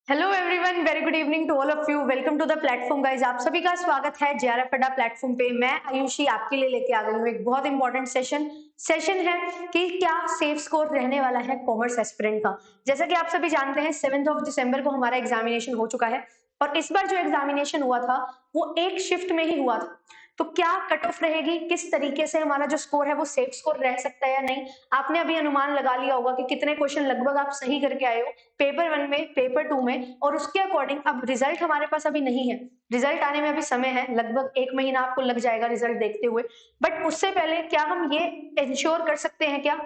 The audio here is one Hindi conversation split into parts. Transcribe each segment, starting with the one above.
Hello everyone, very good evening to all of you. Welcome to the platform guys. आप सभी का स्वागत है जेआरएफ अड्डा प्लेटफॉर्म पे। मैं आयुषी आपके लिए लेके आ गई हूँ एक बहुत इंपॉर्टेंट सेशन है कि क्या सेफ स्कोर रहने वाला है कॉमर्स एस्पिरेंट का। जैसा कि आप सभी जानते हैं 7 दिसंबर को हमारा एग्जामिनेशन हो चुका है और इस बार जो एग्जामिनेशन हुआ था वो एक शिफ्ट में ही हुआ था। तो क्या कट ऑफ रहेगी, किस तरीके से हमारा जो स्कोर है वो सेफ स्कोर रह सकता है या नहीं, आपने अभी अनुमान लगा लिया होगा कि कितने क्वेश्चन लगभग आप सही करके आए हो पेपर 1 में, पेपर 2 में, और उसके अकॉर्डिंग अब रिजल्ट हमारे पास अभी नहीं है। रिजल्ट आने में अभी समय है, लगभग 1 महीना आपको लग जाएगा रिजल्ट देखते हुए। बट उससे पहले क्या हम ये इंश्योर कर सकते हैं क्या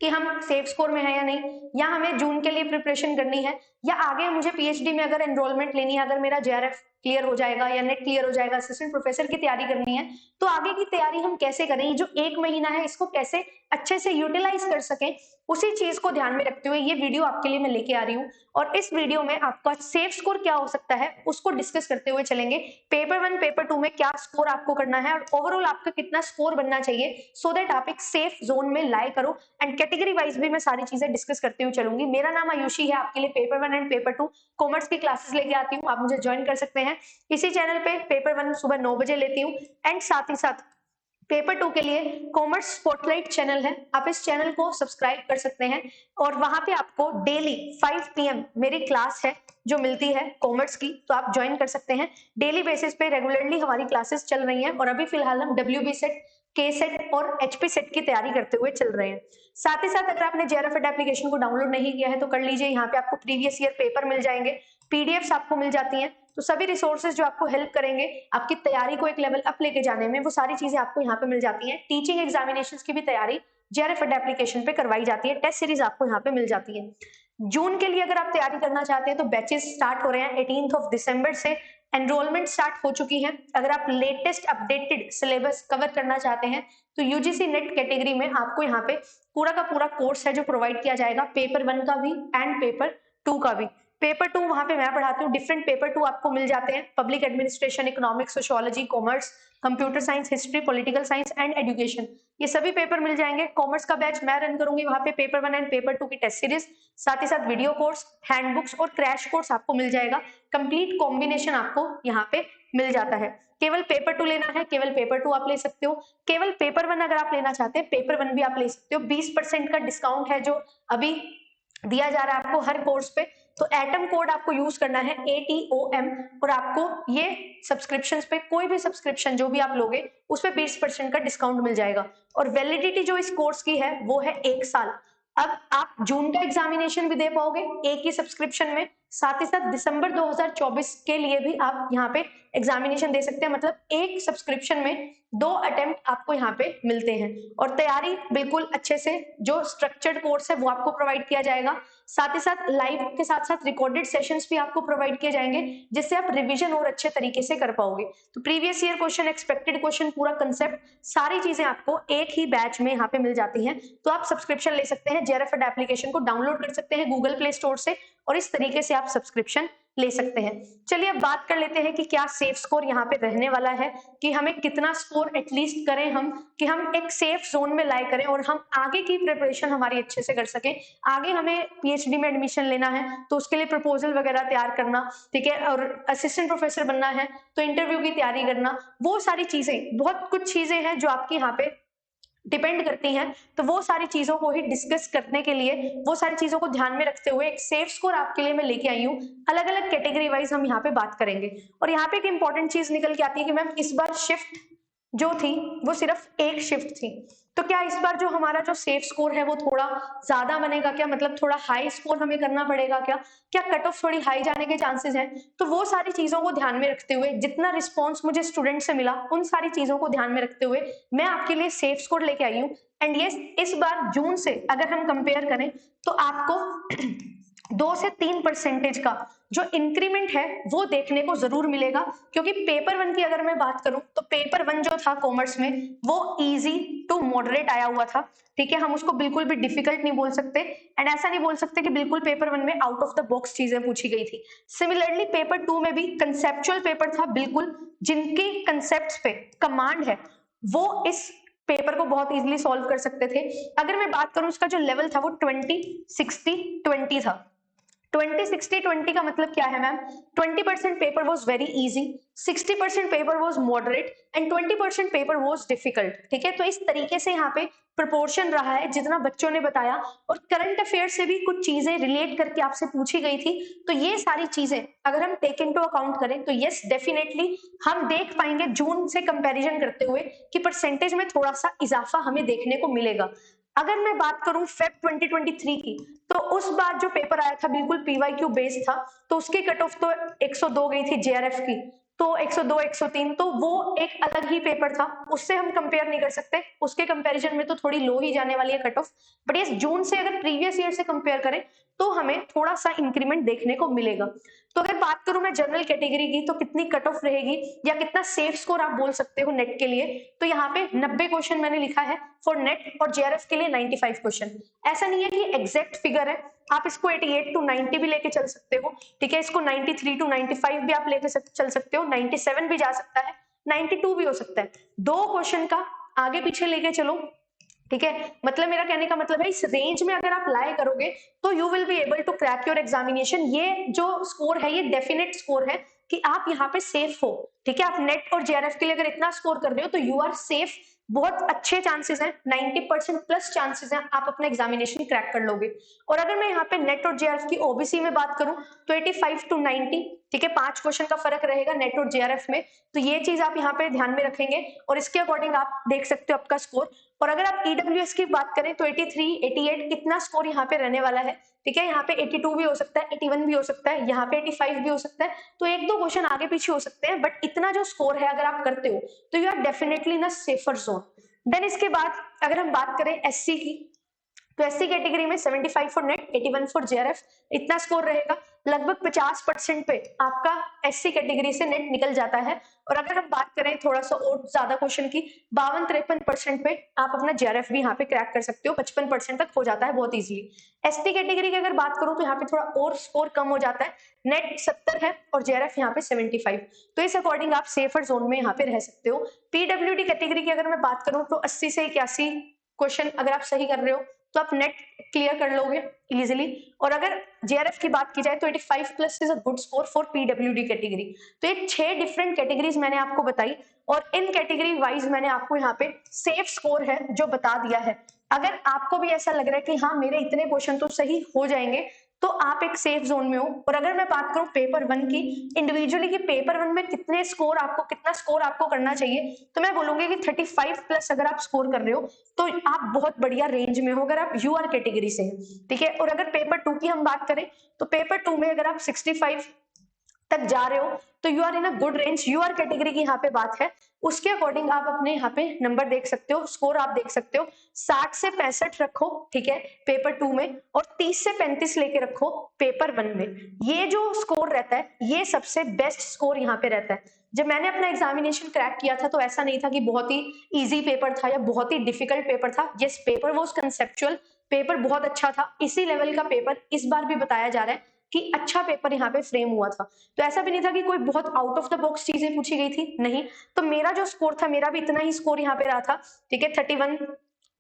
कि हम सेफ स्कोर में है या नहीं, या हमें जून के लिए प्रिपरेशन करनी है, या आगे मुझे पीएचडी में अगर एनरोलमेंट लेनी है, अगर मेरा जेआरएफ क्लियर हो जाएगा या नेट क्लियर हो जाएगा, असिस्टेंट प्रोफेसर की तैयारी करनी है, तो आगे की तैयारी हम कैसे करें, जो 1 महीना है इसको कैसे अच्छे से यूटिलाइज कर सकें, उसी चीज को ध्यान में रखते हुए ये वीडियो आपके लिए मैं लेके आ रही हूँ। और इस वीडियो में आपका सेफ स्कोर क्या हो सकता है उसको डिस्कस करते हुए चलेंगे। पेपर 1 पेपर 2 में क्या स्कोर आपको करना है और ओवरऑल आपका कितना स्कोर बनना चाहिए, सो दैट आप एक सेफ जोन में लाई करो। एंड कैटेगरी वाइज भी मैं सारी चीजें डिस्कस करते हुए चलूंगी। मेरा नाम आयुषी है, आपके लिए पेपर 1 एंड पेपर 2 कॉमर्स की क्लासेस लेके आती हूँ। आप मुझे ज्वाइन कर सकते हैं इसी चैनल पे। पेपर 1 सुबह 9 बजे लेती हूँ एंड साथ ही साथ पेपर 2 के लिए कॉमर्स स्पॉटलाइट चैनल है, आप इस चैनल को सब्सक्राइब कर सकते हैं और वहां पे आपको डेली 5 PM मेरी क्लास है जो मिलती है कॉमर्स की, तो आप ज्वाइन कर सकते हैं। डेली बेसिस पे रेगुलरली हमारी क्लासेस चल रही हैं और अभी फिलहाल हम WB सेट, के सेट और HP सेट की तैयारी करते हुए चल रहे हैं। साथ ही साथ अगर आपने जेआरएफ एप्लीकेशन को डाउनलोड नहीं किया है तो कर लीजिए। यहाँ पे आपको प्रीवियस ईयर पेपर मिल जाएंगे, पीडीएफ्स आपको मिल जाती हैं, तो सभी रिसोर्सेज जो आपको हेल्प करेंगे आपकी तैयारी को एक लेवल अप लेके जाने में, वो सारी चीजें आपको यहाँ पे मिल जाती हैं। टीचिंग एग्जामिनेशंस की भी तैयारी जेआरएफ एप्लीकेशन पे करवाई जाती है, टेस्ट सीरीज आपको यहाँ पे मिल जाती है। जून के लिए अगर आप तैयारी करना चाहते हैं तो बैचेस स्टार्ट हो रहे हैं 18 दिसंबर से। एनरोलमेंट स्टार्ट हो चुकी है। अगर आप लेटेस्ट अपडेटेड सिलेबस कवर करना चाहते हैं तो यूजीसी नेट कैटेगरी में आपको यहाँ पे पूरा का पूरा कोर्स है जो प्रोवाइड किया जाएगा, पेपर 1 का भी एंड पेपर 2 का भी। पेपर 2 वहां पे मैं पढ़ाती हूँ, डिफरेंट पेपर 2 आपको मिल जाते हैं, public administration, economics, sociology, commerce, computer science, history, political science and education, ये सभी पेपर मिल जाएंगे। कॉमर्स का बैच मैं रन करूंगी, वहां पे पेपर 1 एंड पेपर 2 की टेस्ट सीरीज, साथ ही साथ वीडियो कोर्स, हैंडबुक्स और क्रैश कोर्स आपको मिल जाएगा। कंप्लीट कॉम्बिनेशन आपको यहाँ पे मिल जाता है। केवल पेपर 2 लेना है, केवल पेपर 2 आप ले सकते हो। केवल पेपर 1 अगर आप लेना चाहते हैं, पेपर 1 भी आप ले सकते हो। 20% का डिस्काउंट है जो अभी दिया जा रहा है आपको हर कोर्स पे। तो एटम कोड आपको यूज करना है ATOM, और आपको ये सब्सक्रिप्शन पे, कोई भी सब्सक्रिप्शन जो भी आप लोगे उस पर 20% का डिस्काउंट मिल जाएगा। और वैलिडिटी जो इस कोर्स की है वो है 1 साल। अब आप जून का एग्जामिनेशन भी दे पाओगे एक ही सब्सक्रिप्शन में, साथ ही साथ दिसंबर 2024 के लिए भी आप यहाँ पे एग्जामिनेशन दे सकते हैं। मतलब एक सब्सक्रिप्शन में 2 अटेम्प्ट आपको यहाँ पे मिलते हैं और तैयारी बिल्कुल अच्छे से, जो स्ट्रक्चर्ड कोर्स है वो आपको प्रोवाइड किया जाएगा। साथ ही साथ लाइव के साथ साथ रिकॉर्डेड सेशंस भी आपको प्रोवाइड किए जाएंगे जिससे आप रिवीजन और अच्छे तरीके से कर पाओगे। तो previous year question, expected question, पूरा कंसेप्ट, सारी चीजें आपको एक ही बैच में यहाँ पे मिल जाती हैं। तो आप सब्सक्रिप्शन ले सकते हैं, जेआरएफ एप्लीकेशन को डाउनलोड कर सकते हैं गूगल प्ले स्टोर से और इस तरीके से आप सब्सक्रिप्शन ले सकते हैं। चलिए अब बात कर लेते हैं कि क्या सेफ स्कोर यहाँ पे रहने वाला है, कि हमें कितना स्कोर एटलीस्ट करें हम, कि हम एक सेफ जोन में लाई करें और हम आगे की प्रिपरेशन हमारी अच्छे से कर सकें। आगे हमें पीएचडी में एडमिशन लेना है तो उसके लिए प्रपोजल वगैरह तैयार करना, ठीक है, और असिस्टेंट प्रोफेसर बनना है तो इंटरव्यू की तैयारी करना, वो सारी चीजें, बहुत कुछ चीजें हैं जो आपकी यहाँ पे डिपेंड करती हैं। तो वो सारी चीजों को ही डिस्कस करने के लिए, वो सारी चीजों को ध्यान में रखते हुए एक सेफ स्कोर आपके लिए मैं लेके आई हूँ। अलग अलग कैटेगरी वाइज हम यहाँ पे बात करेंगे और यहाँ पे एक इंपॉर्टेंट चीज निकल के आती है कि मैम इस बार शिफ्ट जो थी वो सिर्फ एक शिफ्ट थी, तो क्या इस बार जो हमारा जो सेफ स्कोर है वो थोड़ा ज्यादा बनेगा क्या, मतलब थोड़ा हाई स्कोर हमें करना पड़ेगा क्या, क्या कट ऑफ थोड़ी हाई जाने के चांसेस हैं। तो वो सारी चीजों को ध्यान में रखते हुए, जितना रिस्पॉन्स मुझे स्टूडेंट से मिला उन सारी चीजों को ध्यान में रखते हुए मैं आपके लिए सेफ स्कोर लेके आई हूँ। एंड यस, इस बार जून से अगर हम कंपेयर करें तो आपको 2 से 3% का जो इंक्रीमेंट है वो देखने को जरूर मिलेगा, क्योंकि पेपर 1 की अगर मैं बात करूं तो पेपर 1 जो था कॉमर्स में वो इजी टू मॉडरेट आया हुआ था, ठीक है, हम उसको बिल्कुल भी डिफिकल्ट नहीं बोल सकते एंड ऐसा नहीं बोल सकते कि बिल्कुल पेपर 1 में आउट ऑफ द बॉक्स चीजें पूछी गई थी। सिमिलरली पेपर 2 में भी कंसेप्चुअल पेपर था, बिल्कुल जिनकी कंसेप्ट्स पे कमांड है वो इस पेपर को बहुत इजीली सॉल्व कर सकते थे। अगर मैं बात करूं इसका जो लेवल था वो 20 60 20 था। 20-60-20 का मतलब क्या है ma'am? 20% paper was very easy, 60% paper was moderate and 20% paper was difficult. ठीक है, तो इस तरीके से यहाँ पे प्रोपोर्शन रहा है जितना बच्चों ने बताया, और करंट अफेयर से भी कुछ चीजें रिलेट करके आपसे पूछी गई थी। तो ये सारी चीजें अगर हम टेक इनटू अकाउंट करें तो यस डेफिनेटली हम देख पाएंगे जून से कंपैरिजन करते हुए कि परसेंटेज में थोड़ा सा इजाफा हमें देखने को मिलेगा। अगर मैं बात करूं फेब 2023 की, तो उस बार जो पेपर आया था बिल्कुल पीवाईक्यू बेस्ड था, तो उसकी कट ऑफ तो 102 गई थी जेआरएफ की, तो 102 103 तो वो एक अलग ही पेपर था, उससे हम कंपेयर नहीं कर सकते, उसके कंपैरिजन में तो थोड़ी लो ही जाने वाली है कट ऑफ। बट ये जून से अगर प्रीवियस ईयर से कंपेयर करें तो हमें थोड़ा सा इंक्रीमेंट देखने को मिलेगा। तो अगर बात करूं मैं जनरल कैटेगरी की, तो कितनी कट ऑफ रहेगी या कितना सेफ स्कोर आप बोल सकते हो नेट के लिए, तो यहाँ पे 90 क्वेश्चन मैंने लिखा है फॉर नेट, और जेआरएफ के लिए 95 क्वेश्चन। ऐसा नहीं है कि एग्जैक्ट फिगर है, आप इसको 88 to 90 भी लेके चल सकते हो। ठीक है, इसको 93 to 95 भी आप लेके चल सकते हो, 97 भी जा सकता है, 92 भी हो सकता है। दो क्वेश्चन का आगे पीछे लेके चलो। ठीक है, मतलब मेरा कहने का मतलब है इस रेंज में अगर आप लाए करोगे तो you will be able to crack your examination. ये जो स्कोर है ये डेफिनेट स्कोर है कि आप यहाँ पे सेफ हो। ठीक है, आप नेट और जेआरएफ के लिए अगर इतना स्कोर कर रहे हो तो यू आर सेफ, बहुत अच्छे चांसेस हैं, 90% प्लस चांसेस हैं आप अपना एग्जामिनेशन क्रैक कर लोगे। और अगर मैं यहाँ पे नेट और जेआरएफ की ओबीसी में बात करूं तो 85 to 90, ठीक है, 5 क्वेश्चन का फर्क रहेगा नेट और जेआरएफ में, तो ये चीज आप यहाँ पे ध्यान में रखेंगे और इसके अकॉर्डिंग आप देख सकते हो आपका स्कोर। और अगर आप ईडब्ल्यूएस की बात करें तो 83 88 इतना स्कोर यहाँ पे रहने वाला है। ठीक है, यहाँ पे 82 भी हो सकता है, 81 भी हो सकता है, यहाँ पे 85 भी हो सकता है, तो एक दो क्वेश्चन आगे पीछे हो सकते हैं, बट इतना जो स्कोर है अगर आप करते हो तो you are definitely in a safer zone. Then इसके बाद अगर हम बात करें एससी की, तो एससी कैटेगरी में 75 फॉर नेट, 81 फॉर जेआरएफ, इतना स्कोर रहेगा। लगभग 50% पे आपका एससी कैटेगरी से नेट निकल जाता है। और अगर हम बात करें थोड़ा सा और ज्यादा क्वेश्चन की, 52-53% पे आप अपना जेआरएफ भी यहाँ पे क्रैक कर सकते हो, 55% तक हो जाता है बहुत इजीली। एसटी कैटेगरी की अगर बात करूं तो यहाँ पे थोड़ा और स्कोर कम हो जाता है, नेट 70 है और जेआरएफ यहाँ पे 75, तो इस अकॉर्डिंग आप सेफर जोन में यहाँ पे रह सकते हो। पीडब्ल्यूडी कैटेगरी की अगर मैं बात करूं तो 80 से 81 क्वेश्चन अगर आप सही कर रहे हो तो आप नेट क्लियर कर लोगे इजीली। और अगर जेआरएफ की बात की जाए तो 85 plus is a good score for PWD category. तो ये 6 डिफरेंट कैटेगरीज मैंने आपको बताई और इन कैटेगरी वाइज मैंने आपको यहाँ पे सेफ स्कोर है जो बता दिया है। अगर आपको भी ऐसा लग रहा है कि हाँ मेरे इतने क्वेश्चन तो सही हो जाएंगे तो आप एक सेफ जोन में हो। और अगर मैं बात करूं पेपर 1 की इंडिविजुअली कि पेपर 1 में कितना स्कोर आपको करना चाहिए, तो मैं बोलूंगी कि 35 प्लस अगर आप स्कोर कर रहे हो तो आप बहुत बढ़िया रेंज में हो अगर आप यूआर कैटेगरी से हैं। ठीक है, और अगर पेपर 2 की हम बात करें तो पेपर 2 में अगर आप 65 तक जा रहे हो तो you are in a good range, UR category की यहाँ पे बात है। उसके अकॉर्डिंग आप अपने यहाँ पे नंबर देख सकते हो, स्कोर आप देख सकते हो, 60 से 65 रखो, ठीक है, पेपर 2 में, और 30 से 35 लेके रखो पेपर 1 में। ये जो स्कोर रहता है ये सबसे बेस्ट स्कोर यहाँ पे रहता है। जब मैंने अपना एग्जामिनेशन क्रैक किया था तो ऐसा नहीं था कि बहुत ही इजी पेपर था या बहुत ही डिफिकल्ट पेपर था। Yes, paper was conceptual, paper बहुत अच्छा था, इसी लेवल का पेपर इस बार भी बताया जा रहा है कि अच्छा पेपर यहाँ पे फ्रेम हुआ था। तो ऐसा भी नहीं था कि कोई बहुत आउट ऑफ द बॉक्स चीजें पूछी गई थी, नहीं। तो मेरा जो स्कोर था मेरा भी इतना ही स्कोर यहाँ पे रहा था। ठीक है, 31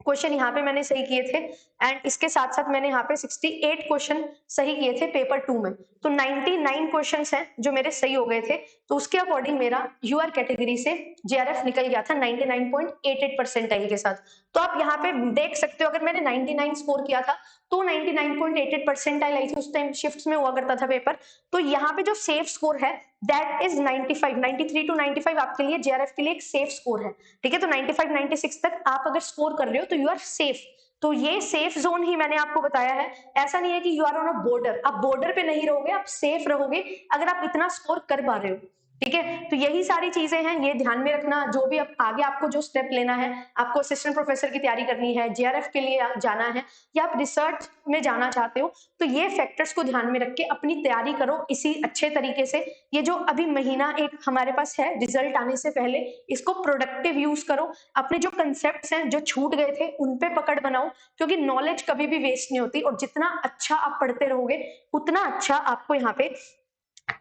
क्वेश्चन यहाँ पे मैंने सही किए थे एंड इसके साथ साथ मैंने यहाँ पे 68 क्वेश्चन सही किए थे पेपर 2 में, तो 99 क्वेश्चंस हैं जो मेरे सही हो गए थे। तो उसके अकॉर्डिंग मेरा यूआर कैटेगरी से जेआरएफ निकल गया था 99.88 परसेंटाइल के साथ। तो आप यहाँ पे देख सकते हो अगर मैंने 99 स्कोर किया था तो 99.88 परसेंटाइल आई थी, उस टाइम शिफ्ट्स में हुआ करता था पेपर। तो यहाँ पे जो सेफ स्कोर है दैट इज 95, 93 to 95 आपके लिए जेआरएफ के लिए एक सेफ स्कोर है। ठीक है, तो 95 96 तक आप अगर स्कोर कर रहे हो तो यू आर सेफ। तो ये सेफ जोन ही मैंने आपको बताया है, ऐसा नहीं है कि you are on a border, आप बॉर्डर पे नहीं रहोगे, आप सेफ रहोगे अगर आप इतना स्कोर कर पा रहे हो। ठीक है, तो यही सारी चीजें हैं, ये ध्यान में रखना। जो भी अब आगे आपको जो स्टेप लेना है, आपको असिस्टेंट प्रोफेसर की तैयारी करनी है, जेआरएफ के लिए जाना है या आप रिसर्च में जाना चाहते हो, तो ये फैक्टर्स को ध्यान में रख के अपनी तैयारी करो इसी अच्छे तरीके से। ये जो अभी महीना एक हमारे पास है रिजल्ट आने से पहले, इसको प्रोडक्टिव यूज करो। अपने जो कंसेप्ट्स हैं जो छूट गए थे उन पे पकड़ बनाओ, क्योंकि नॉलेज कभी भी वेस्ट नहीं होती और जितना अच्छा आप पढ़ते रहोगे उतना अच्छा आपको यहाँ पे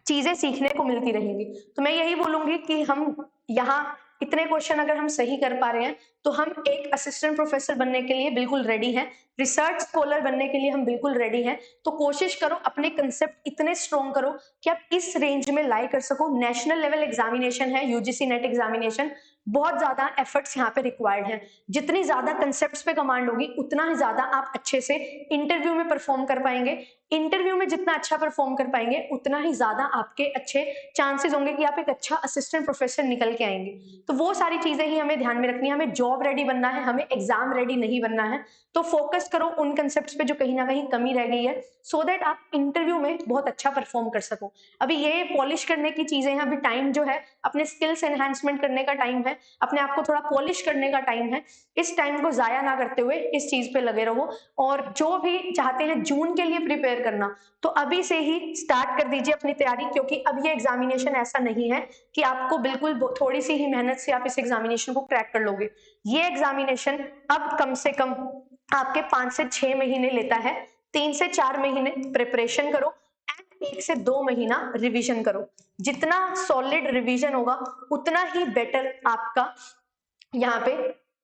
चीजें सीखने को मिलती रहेंगी। तो मैं यही बोलूंगी कि हम यहाँ इतने क्वेश्चन अगर हम सही कर पा रहे हैं तो हम एक असिस्टेंट प्रोफेसर बनने के लिए बिल्कुल रेडी हैं, रिसर्च स्कॉलर बनने के लिए हम बिल्कुल रेडी हैं। तो कोशिश करो अपने कंसेप्ट इतने स्ट्रॉन्ग करो कि आप इस रेंज में लाई कर सको। नेशनल लेवल एग्जामिनेशन है, यूजीसी नेट एग्जामिनेशन, बहुत ज्यादा एफर्ट्स यहाँ पे रिक्वायर्ड हैं। जितनी ज्यादा कंसेप्ट्स पे कमांड होगी उतना ही ज्यादा आप अच्छे से इंटरव्यू में परफॉर्म कर पाएंगे। इंटरव्यू में जितना अच्छा परफॉर्म कर पाएंगे उतना ही ज्यादा आपके अच्छे चांसेस होंगे कि आप एक अच्छा असिस्टेंट प्रोफेसर निकल के आएंगे। तो वो सारी चीजें ही हमें ध्यान में रखनी है। हमें जॉब रेडी बनना है, हमें एग्जाम रेडी नहीं बनना है। तो फोकस करो उन कंसेप्ट्स पे जो कहीं ना कहीं कमी रह गई है, सो दैट आप इंटरव्यू में बहुत अच्छा परफॉर्म कर सको। अभी ये पॉलिश करने की चीजें हैं, अभी टाइम जो है अपने स्किल्स एनहांसमेंट करने का टाइम है, अपने आप को थोड़ा पॉलिश करने का टाइम है। इस टाइम को जाया ना करते हुए इस चीज पे लगे रहो। और जो भी चाहते हैं जून के लिए प्रिपेयर करना, तो अभी से ही स्टार्ट कर दीजिए अपनी तैयारी, क्योंकि अब ये एग्जामिनेशन ऐसा नहीं है कि आपको बिल्कुल थोड़ी सी ही मेहनत से आप इस एग्जामिनेशन को क्रैक कर लोगे। ये एग्जामिनेशन अब कम से कम आपके 5 से 6 महीने लेता है। 3 से 4 महीने प्रिपरेशन करो एंड 1 से 2 महीना रिवीजन करो। जितना सॉलिड रिवीजन होगा उतना ही बेटर आपका यहाँ पे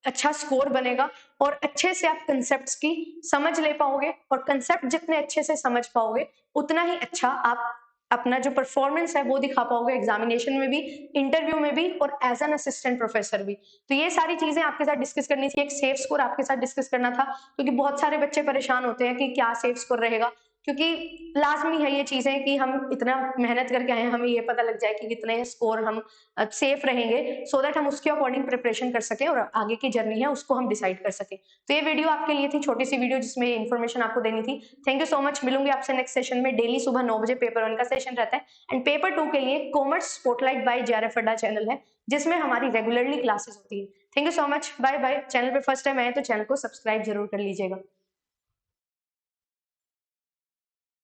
अच्छा स्कोर बनेगा और अच्छे से आप कंसेप्ट्स की समझ ले पाओगे। और कंसेप्ट जितने अच्छे से समझ पाओगे उतना ही अच्छा आप अपना जो परफॉर्मेंस है वो दिखा पाओगे एग्जामिनेशन में भी, इंटरव्यू में भी और एज एन असिस्टेंट प्रोफेसर भी। तो ये सारी चीजें आपके साथ डिस्कस करनी थी, एक सेफ स्कोर आपके साथ डिस्कस करना था, क्योंकि बहुत सारे बच्चे परेशान होते हैं कि क्या सेफ स्कोर रहेगा। क्योंकि लाजमी है ये चीजें कि हम इतना मेहनत करके आए हैं, हमें ये पता लग जाए कि कितने स्कोर हम सेफ रहेंगे, सो दैट हम उसके अकॉर्डिंग प्रिपरेशन कर सकें और आगे की जर्नी है उसको हम डिसाइड कर सकें। तो ये वीडियो आपके लिए थी, छोटी सी वीडियो जिसमें इन्फॉर्मेशन आपको देनी थी। Thank you so much. मिलूंगी आपसे नेक्स्ट सेशन में। डेली सुबह 9 बजे पेपर 1 का सेशन रहता है एंड पेपर 2 के लिए commerce spotlight by JRF Adda channel है, जिसमें हमारी रेगुलरली क्लासेस होती है। Thank you so much, bye bye. Channel पे फर्स्ट टाइम आए तो चैनल को सब्सक्राइब जरूर कर लीजिएगा।